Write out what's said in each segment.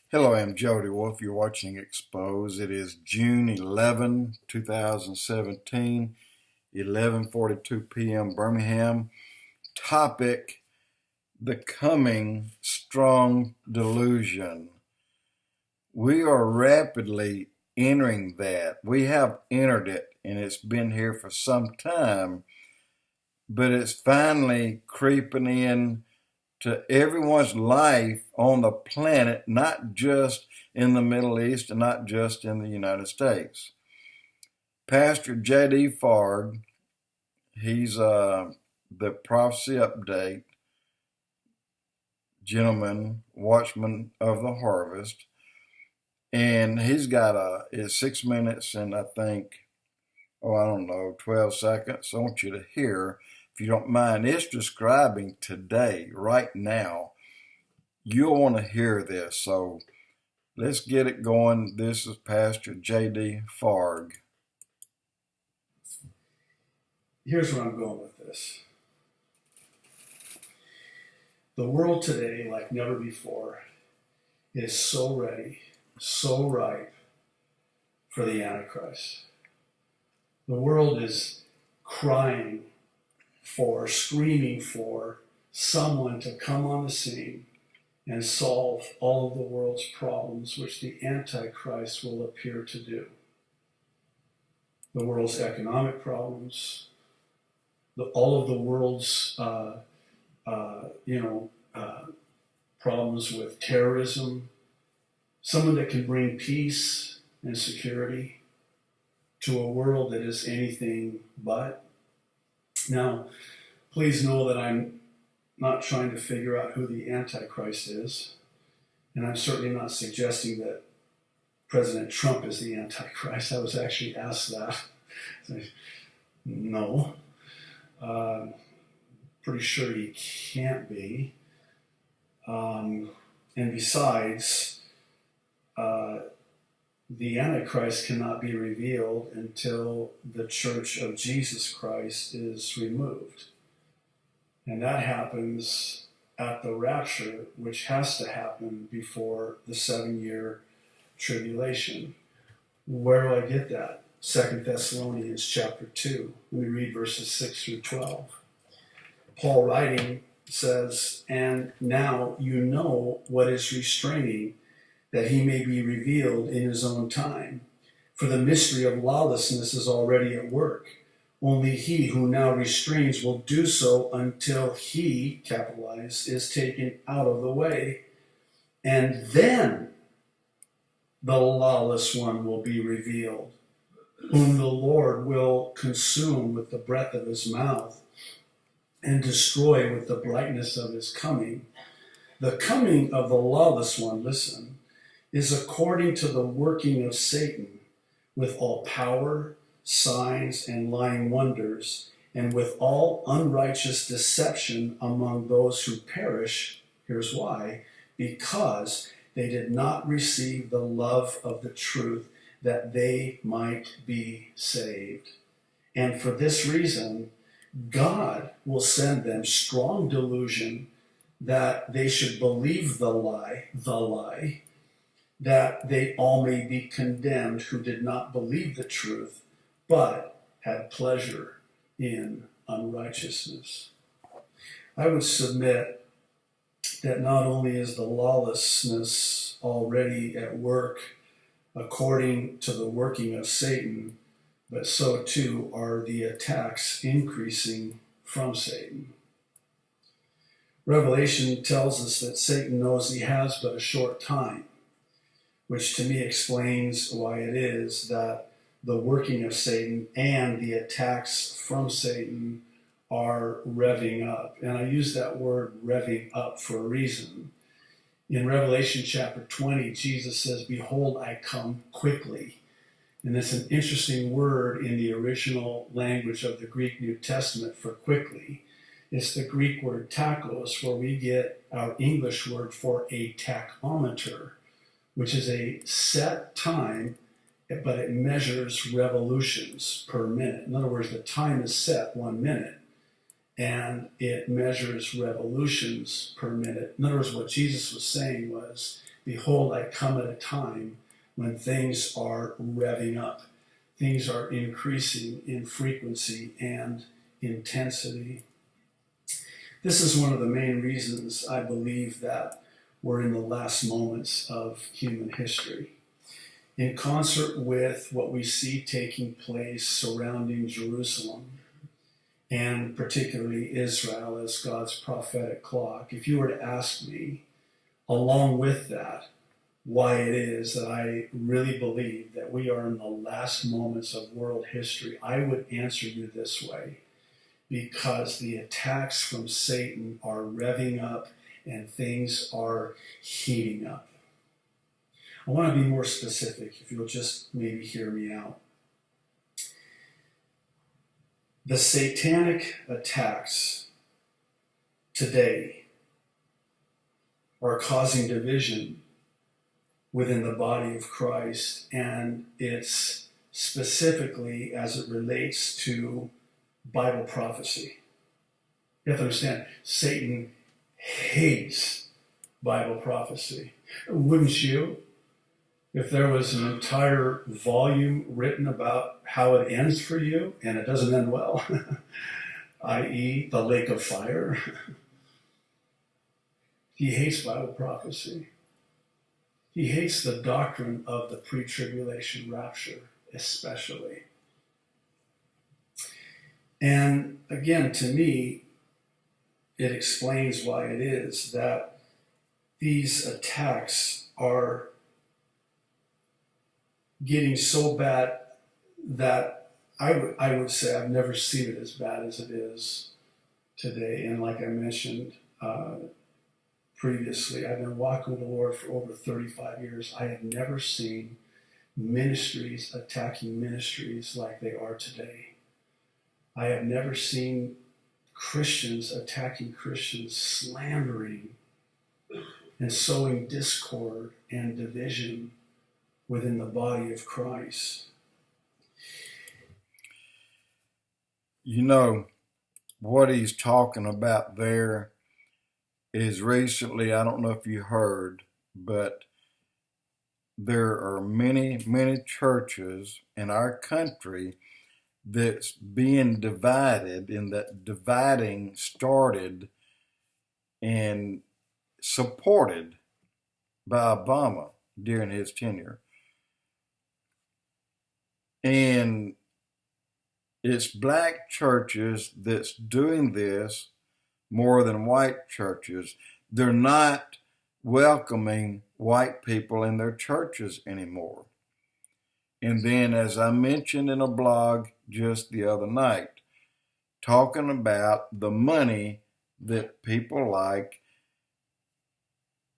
Hello, I'm Jody Wolf. You're watching Expoz. It is June 11, 2017, 11:42 p.m. Birmingham. Topic, the coming strong delusion. We are rapidly entering that. We have entered it, and it's been here for some time, but it's finally creeping in to everyone's life on the planet, not just in the Middle East and not just in the United States. Pastor J.D. Farge, he's the prophecy update gentleman, watchman of the harvest, and he's got it's 6 minutes and I think, 12 seconds. I want you to hear, if you don't mind. It's describing today, right now. You'll want to hear this, so let's get it going. This is Pastor J.D. Farge. Here's where I'm going with this. The world today, like never before, is so ready, so ripe for the Antichrist. The world is crying for, screaming for someone to come on the scene and solve all of the world's problems, which the Antichrist will appear to do. The world's economic problems, all of the world's problems with terrorism, someone that can bring peace and security to a world that is anything but. Now, please know that I'm not trying to figure out who the Antichrist is, and I'm certainly not suggesting that President Trump is the Antichrist. I was actually asked that. No. Pretty sure he can't be. And besides, the Antichrist cannot be revealed until the Church of Jesus Christ is removed. And that happens at the rapture, which has to happen before the 7-year tribulation. Where do I get that? 2 Thessalonians chapter 2. Let me read verses 6 through 12. Paul writing says, "And now you know what is restraining, that he may be revealed in his own time. For the mystery of lawlessness is already at work. Only he who now restrains will do so until he," capitalized, "is taken out of the way. And then the lawless one will be revealed, whom the Lord will consume with the breath of his mouth and destroy with the brightness of his coming. The coming of the lawless one," listen, "is according to the working of Satan, with all power, signs, and lying wonders, and with all unrighteous deception among those who perish." Here's why: "because they did not receive the love of the truth, that they might be saved. And for this reason, God will send them strong delusion, that they should believe the lie, that they all may be condemned who did not believe the truth, but had pleasure in unrighteousness." I would submit that not only is the lawlessness already at work according to the working of Satan, but so too are the attacks increasing from Satan. Revelation tells us that Satan knows he has but a short time, which to me explains why it is that the working of Satan and the attacks from Satan are revving up. And I use that word revving up for a reason. In Revelation chapter 20, Jesus says, "Behold, I come quickly." And that's an interesting word in the original language of the Greek New Testament for quickly. It's the Greek word tachos, where we get our English word for a tachometer, which is a set time, but it measures revolutions per minute. In other words, the time is set 1 minute, and it measures revolutions per minute. In other words, what Jesus was saying was behold, I come at a time when things are revving up. Things are increasing in frequency and intensity. This is one of the main reasons I believe that we're in the last moments of human history. In concert with what we see taking place surrounding Jerusalem, and particularly Israel as God's prophetic clock, if you were to ask me, along with that, why it is that I really believe that we are in the last moments of world history, I would answer you this way. Because the attacks from Satan are revving up and things are heating up. I want to be more specific, if you'll just maybe hear me out. The satanic attacks today are causing division within the body of Christ, and it's specifically as it relates to Bible prophecy. You have to understand, Satan hates Bible prophecy. Wouldn't you? If there was an entire volume written about how it ends for you, and it doesn't end well, i.e. the lake of fire, he hates Bible prophecy. He hates the doctrine of the pre-tribulation rapture, especially. And again, to me, it explains why it is that these attacks are getting so bad that I would say I've never seen it as bad as it is today. And like I mentioned previously, I've been walking with the Lord for over 35 years. I have never seen ministries attacking ministries like they are today. I have never seen Christians attacking Christians, slandering and sowing discord and division within the body of Christ. You know, what he's talking about there is recently, I don't know if you heard, but there are many, many churches in our country that's being divided, and that dividing started and supported by Obama during his tenure. And it's black churches that's doing this more than white churches. They're not welcoming white people in their churches anymore. And then, as I mentioned in a blog just the other night, talking about the money that people like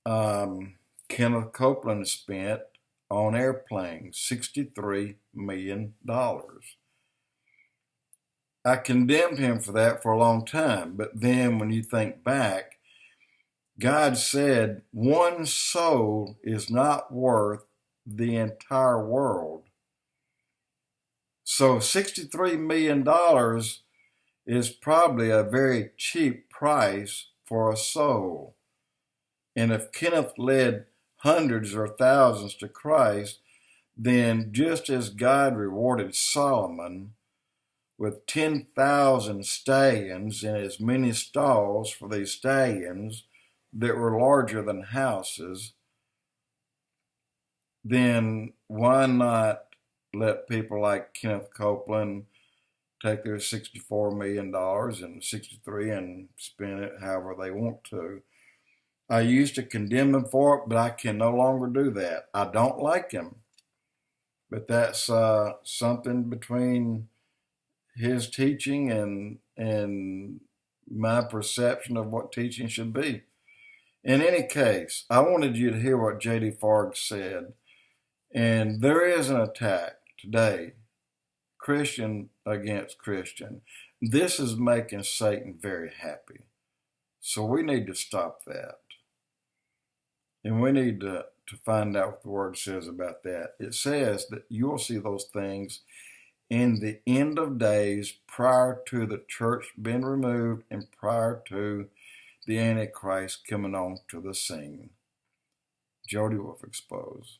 Kenneth Copeland spent on airplanes, $63 million. I condemned him for that for a long time, but then when you think back, God said one soul is not worth the entire world. So $63 million is probably a very cheap price for a soul. And if Kenneth led hundreds or thousands to Christ, then just as God rewarded Solomon with 10,000 stallions and as many stalls for these stallions that were larger than houses, then why not let people like Kenneth Copeland take their $64 million and 63 and spend it however they want to? I used to condemn him for it, but I can no longer do that. I don't like him, but that's something between his teaching and my perception of what teaching should be. In any case, I wanted you to hear what J.D. Farge said. And there is an attack today, Christian against Christian. This is making Satan very happy. So we need to stop that. And we need to find out what the Word says about that. It says that you'll see those things in the end of days, prior to the church being removed and prior to the Antichrist coming on to the scene. Jody with Expoz.